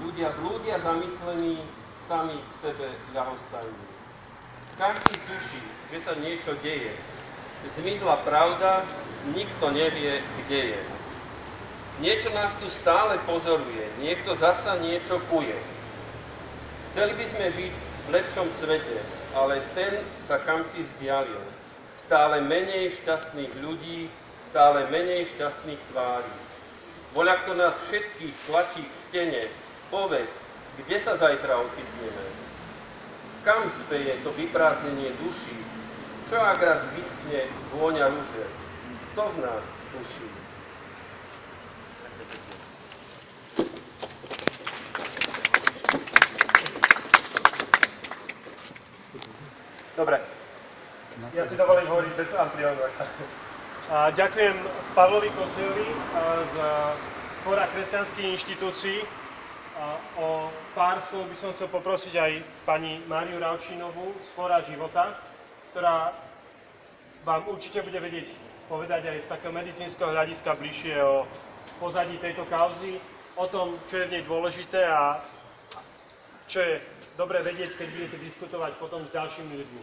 Ľudia blúdia zamyslení, sami k sebe ľahostajní. Každý tuší, že sa niečo deje. Zmizla pravda, nikto nevie, kde je. Niečo nás tu stále pozoruje, niekto zasa niečo kuje. Chceli by sme žiť v lepšom svete, ale ten sa kamsi vzdialil. Stále menej šťastných ľudí, stále menej šťastných tvári. Voľakto nás všetkých tlačí k stene, povedz, kde sa zajtra ocitneme? Kam speje to vyprázdnenie duší? Čo ak raz vyschne vôňa ruže? Kto z nás tuší? Dobre. Ja si dovolím hovoriť bez amplióza. Ďakujem Pavlovi Kosejovi z Fóra kresťanských inštitúcií. O pár slov by som chcel poprosiť aj pani Máriu Ravčínovú z Fóra života, ktorá vám určite bude vedieť povedať aj z takého medicínskeho hľadiska bližšie o pozadí tejto kauzy, o tom, čo je v nej dôležité a čo je dobre vedieť, keď budete diskutovať potom s ďalšími ľuďmi.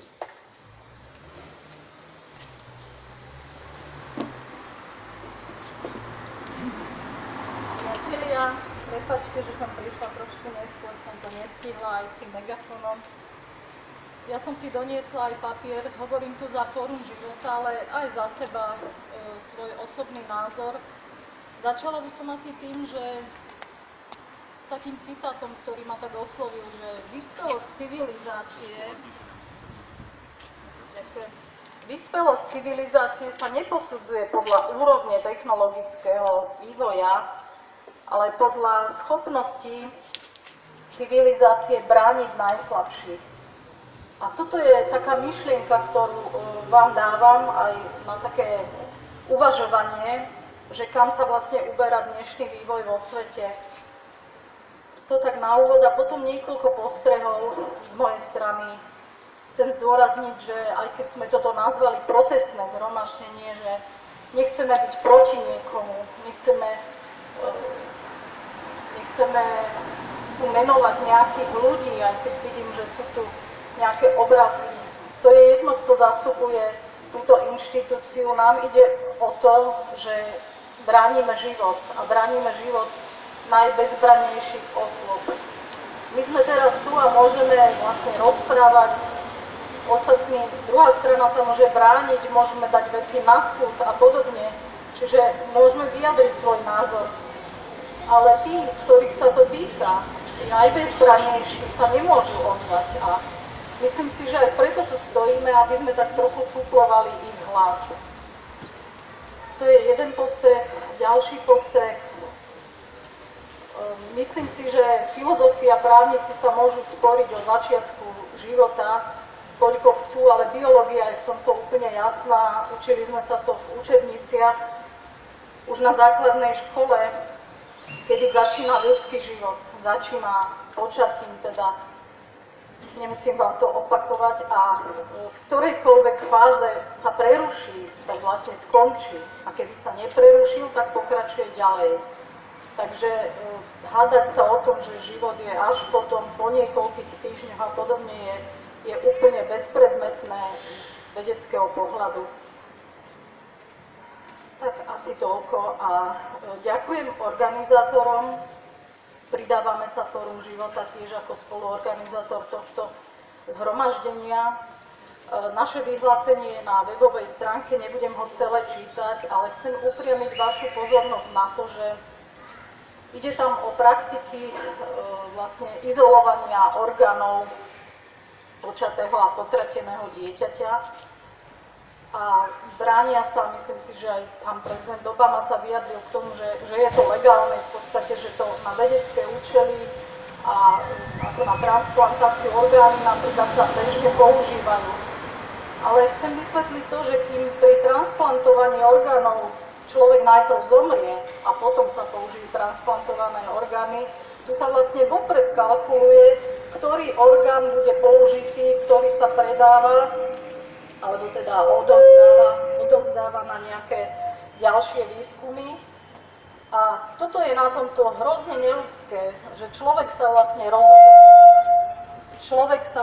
Priatelia, prepáčte, že som prišla trošku neskôr, som to nestihla aj s tým megafónom. Ja som si doniesla aj papier, hovorím tu za Fórum života, ale aj za seba svoj osobný názor. Začala by som asi tým, že takým citátom, ktorý ma tak oslovil, že vyspelosť civilizácie sa neposudzuje podľa úrovne technologického vývoja, ale podľa schopnosti civilizácie brániť najslabších. A toto je taká myšlienka, ktorú vám dávam aj na také uvažovanie, že kam sa vlastne uberá dnešný vývoj vo svete. To tak na úvod a potom niekoľko postrehov z mojej strany. Chcem zdôrazniť, že aj keď sme toto nazvali protestné zhromaždenie, že nechceme byť proti niekomu, nechceme tu menovať nejakých ľudí, aj keď vidím, že sú tu nejaké obrazy. To je jedno, kto zastupuje túto inštitúciu. Nám ide o to, že bránime život a bránime život najbezbrannejších osôb. My sme teraz tu a môžeme vlastne rozprávať. Ostatní, druhá strana sa môže brániť, môžeme dať veci na súd a podobne. Čiže môžeme vyjadriť svoj názor. Ale tí, ktorých sa to týka, tí najbezbrannejší sa nemôžu ozvať. A myslím si, že aj preto tu stojíme, aby sme tak trochu suplovali ich hlas. To je jeden postreh. Ďalší postreh. Myslím si, že filozofia a právnici sa môžu sporiť o začiatku života, koľko chcú, ale biológia je v tomto úplne jasná. Učili sme sa to v učebniciach už na základnej škole, kedy začína ľudský život. Začína počatím, teda nemusím vám to opakovať, a v ktorejkoľvek fáze sa preruší, tak vlastne skončí. A keby sa neprerušil, tak pokračuje ďalej. Takže hádať sa o tom, že život je až potom, po niekoľkých týždňoch a podobne, je úplne bezpredmetné z vedeckého pohľadu. Tak asi toľko a ďakujem organizátorom. Pridávame sa Fórum života tiež ako spoluorganizátor tohto zhromaždenia. Naše vyhlásenie je na webovej stránke, nebudem ho celé čítať, ale chcem upriamiť vašu pozornosť na to, že ide tam o praktiky vlastne izolovania orgánov počatého a potrateného dieťaťa. A bránia sa, myslím si, že aj sám prezident Obama sa vyjadril k tomu, že je to legálne v podstate, že to na vedecké účely a ako na transplantáciu orgány napríklad sa bežne používajú. Ale chcem vysvetliť to, že kým pri transplantovaní orgánov človek najprv zomrie a potom sa použijú transplantované orgány, tu sa vlastne vopred kalkuluje, ktorý orgán bude použitý, ktorý sa predáva, alebo teda odovzdáva na nejaké ďalšie výskumy. A toto je na tomto hrozne neľudské, že človek sa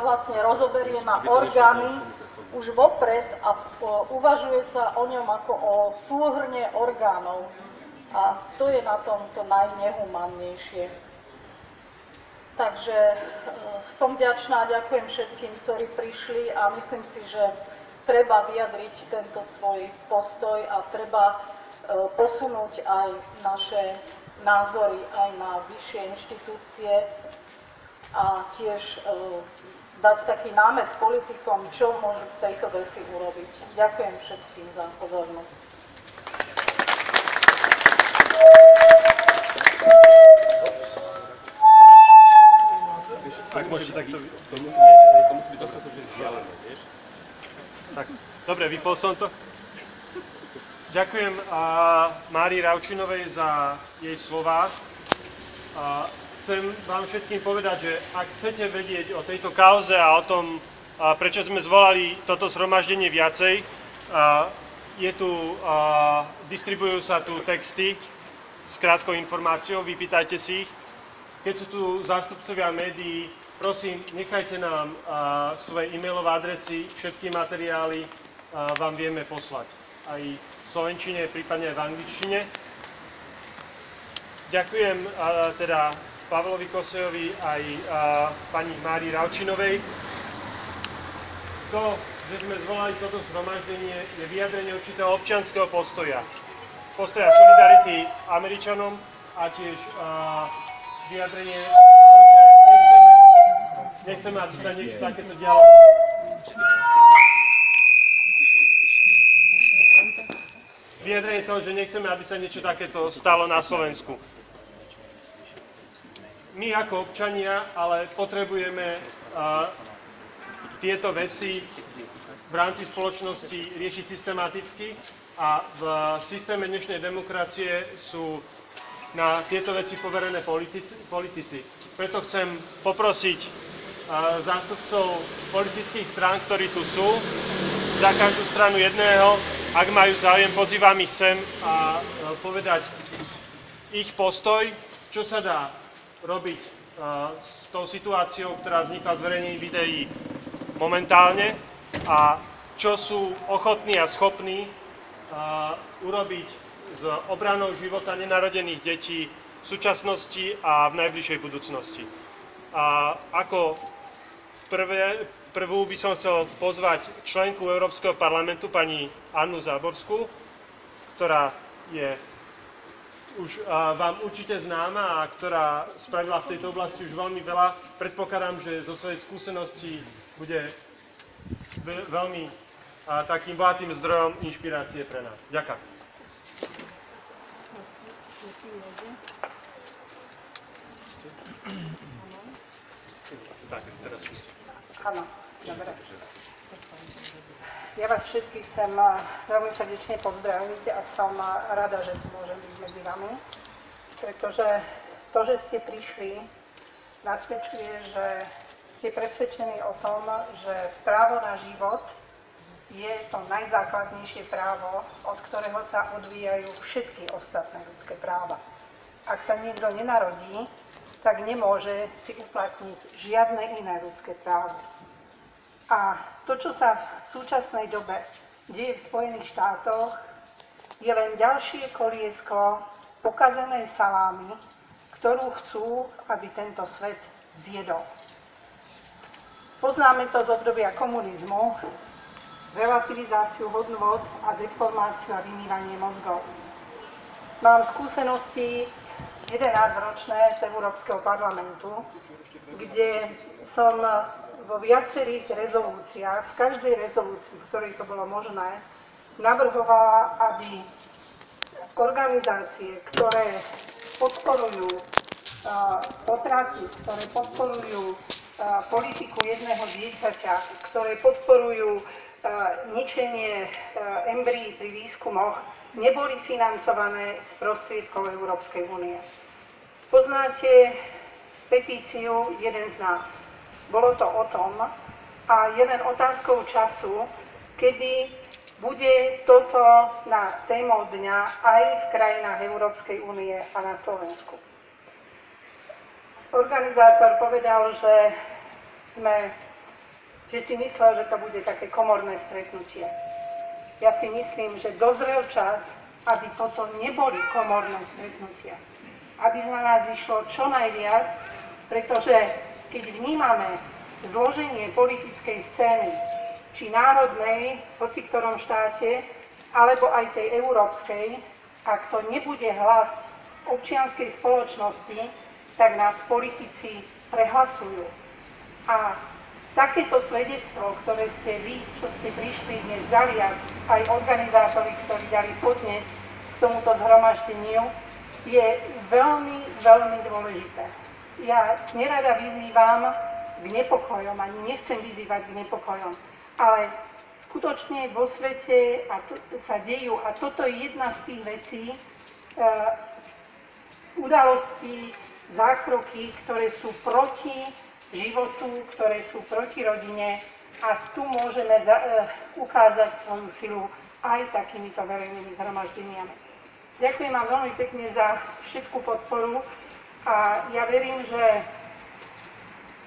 vlastne rozoberie na orgány už vopred a uvažuje sa o ňom ako o súhrne orgánov. A to je na tomto najnehumannejšie. Takže som vďačná, ďakujem všetkým, ktorí prišli a myslím si, že treba vyjadriť tento svoj postoj a treba posunúť aj naše názory aj na vyššie inštitúcie a tiež dať taký námet politikom, čo môžu v tejto veci urobiť. Ďakujem všetkým za pozornosť. Tak môžete takto... To musí byť dostatočne vzdialené, vieš? Tak, dobre, vypol som to. Ďakujem Márii Ravčinovej za jej slová. Chcem vám všetkým povedať, že ak chcete vedieť o tejto kauze a o tom, prečo sme zvolali toto zhromaždenie viacej, distribujú sa tu texty s krátkou informáciou, vypýtajte si ich. Keď sú tu zástupcovia médií, prosím, nechajte nám svoje e-mailové adresy, všetky materiály vám vieme poslať. Aj v slovenčine, prípadne aj v angličtine. Ďakujem teda Pavlovi Kosejovi aj pani Márii Ravčinovej. To, že sme zvolali toto zhromaždenie, je vyjadrenie určitého občianskeho postoja. Postoja solidarity Američanom a tiež vyjadrenie toho, že nechceme, aby sa niečo takéto dialo. Vyjadrenie toho, že nechceme, aby sa niečo takéto stalo na Slovensku. My ako občania ale potrebujeme tieto veci v rámci spoločnosti riešiť systematicky a v systéme dnešnej demokracie sú na tieto veci poverené politici. Preto chcem poprosiť zástupcov politických strán, ktorí tu sú, za každú stranu jedného, ak majú záujem, pozývam ich sem a povedať ich postoj, čo sa dá robiť s tou situáciou, ktorá vznikla z verejných videí momentálne a čo sú ochotní a schopní urobiť s obranou života nenarodených detí v súčasnosti a v najbližšej budúcnosti. A ako prvú by som chcel pozvať členku Európskeho parlamentu, pani Annu Záborskú, ktorá je už vám určite známa a ktorá spravila v tejto oblasti už veľmi veľa. Predpokladám, že zo svojej skúsenosti bude veľmi takým bohatým zdrojom inšpirácie pre nás. Ďakujem. Tak, teraz áno, dobre. Ja vás všetkých chcem veľmi srdečne pozdraviť a som rada, že tu môžem byť medzi vami, pretože to, že ste prišli, nasvedčuje, že ste presvedčení o tom, že právo na život je to najzákladnejšie právo, od ktorého sa odvíjajú všetky ostatné ľudské práva. Ak sa niekto nenarodí, tak nemôže si uplatniť žiadne iné ľudské právo. A to, čo sa v súčasnej dobe deje v Spojených štátoch, je len ďalšie koliesko pokazenej salámy, ktorú chcú, aby tento svet zjedol. Poznáme to z obdobia komunizmu, relativizáciu hodnôt a deformáciu a vymývanie mozgov. Mám skúsenosti 11-ročné z Európskeho parlamentu, kde som vo viacerých rezolúciách, v každej rezolúcii, v ktorej to bolo možné, navrhovala, aby organizácie, ktoré podporujú potraty, ktoré podporujú politiku jedného dieťaťa, ktoré podporujú ničenie embryí pri výskumoch, neboli financované z prostriedkov Európskej únie. Poznáte petíciu Jeden z nás. Bolo to o tom a je len otázkou času, kedy bude toto na tému dňa aj v krajinách Európskej únie a na Slovensku. Organizátor povedal, že si myslel, že to bude také komorné stretnutie. Ja si myslím, že dozrel čas, aby toto neboli komorné stretnutia. Aby na nás išlo čo najviac, pretože keď vnímame zloženie politickej scény, či národnej, v hoci ktorom štáte, alebo aj tej európskej, ak to nebude hlas občianskej spoločnosti, tak nás politici prehlasujú. A takéto svedectvo, ktoré ste vy, čo ste prišli dnes dali, aj organizátori, ktorí dali podnet k tomuto zhromaždeniu, je veľmi, veľmi dôležité. Ja nerada vyzývam k nepokojom, ani nechcem vyzývať k nepokojom, ale skutočne vo svete sa dejú, a toto je jedna z tých vecí, udalosti, zákroky, ktoré sú proti životu, ktoré sú proti rodine, a tu môžeme ukázať svoju silu aj takýmito verejnými zhromaždeniami. Ďakujem vám veľmi pekne za všetku podporu a ja verím, že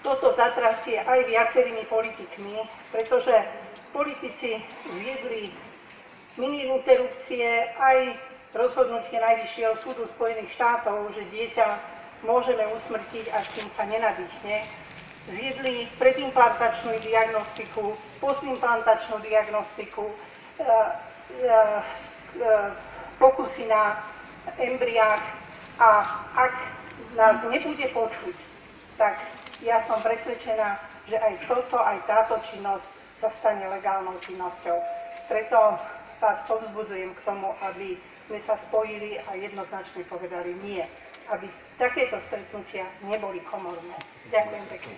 toto zatrasie aj viacerými politikmi, pretože politici zviedli mini-interrupcie, aj rozhodnutie Najvyššieho súdu Spojených štátov, že dieťa môžeme usmrtiť, až kým sa nenadýchne. Zjedli predimplantačnú diagnostiku, postimplantačnú diagnostiku, pokusy na embriách, a ak nás nebude počuť, tak ja som presvedčená, že aj toto, aj táto činnosť sa stane legálnou činnosťou. Preto vás povzbudzujem k tomu, aby sme sa spojili a jednoznačne povedali nie, aby takéto stretnutia neboli komorné. Ďakujem pekne.